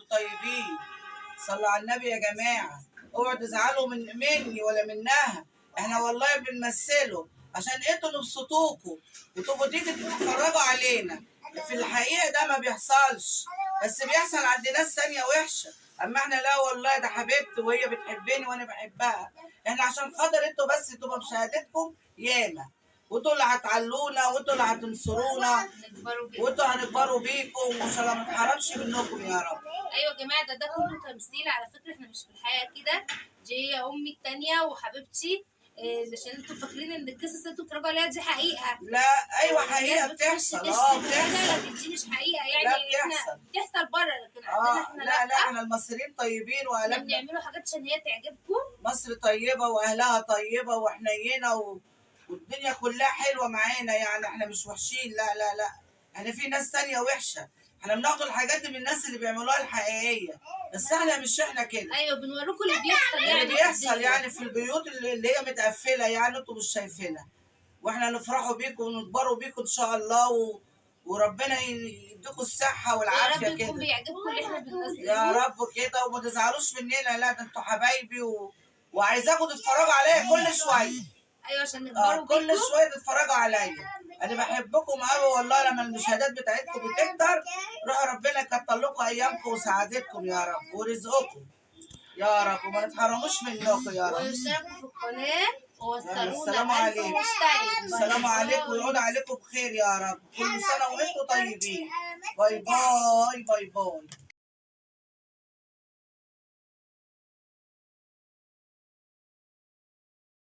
طيبين. صلوا على النبي يا جماعه، اوعوا تزعلوا مني ولا منها، احنا والله بنمثله عشان انتوا تبسطوكوا وتبقوا تيجي تتفرجوا علينا. في الحقيقه ده ما بيحصلش، بس بيحصل عند ناس ثانيه وحشه. اما احنا لا والله، ده حبيبتي وهي بتحبني وانا بحبها. احنا عشان خاطر انتوا بس تبقى بشهادتكم ياما، وانتوا اللي هتعلونا وانتوا اللي هتنصرونا وانتوا هنكبروا بيكم، ومش ما نتحرمش منكم يا رب. ايوه يا جماعه، ده كله تمثيل على فكره، احنا مش في الحياه كده. دي هي امي التانيه وحبيبتي. عشان انتوا فاكرين ان القصص اللي انتوا بتتفرجوا عليها دي حقيقه. لا ايوه حقيقه بتحصل، بتحصل، بتحصل. لكن دي مش حقيقه يعني. لا احنا بتحصل بره، لكن عندنا احنا لا احنا المصريين طيبين احنا واهلنا. بنعملوا حاجات عشان هي تعجبكم. مصر طيبه واهلها طيبه وحنينه والدنيا كلها حلوه معانا، يعني احنا مش وحشين. لا احنا في ناس تانية وحشه، احنا بناخد الحاجات دي من الناس اللي بيعملوها الحقيقيه، بس احنا مش احنا كده. ايوه بنوريكم اللي بيحصل يعني. اللي بيحصل يعني في البيوت اللي هي متقفله، يعني انتوا مش شايفينها، واحنا نفرحوا بيكم ونكبروا بيكم ان شاء الله وربنا يديكم الصحه والعافيه يا رب كده. يكون بيعجبكم اللي احنا بننزله يا رب كده، وما تزعلوش مننا، لا ده انتوا حبايبي وعايزاكم تتفرجوا عليا كل شويه. ايوه عشان نكبروا كل بيكم. شويه تتفرجوا عليا، انا بحبكم قوي والله. لما المشاهدات بتاعتكم بتكتر، روح ربنا يكتر لكم ايامكم وسعادتكم يا رب ورزقكم يا رب، وما نتحرموش منكم يا رب. واشتركوا في القناه ووصلونا السلام 1000 عليكم. مشترك. السلام عليكم، ويعود عليكم بخير يا رب. كل سنه وانتم طيبين. باي باي باي باي.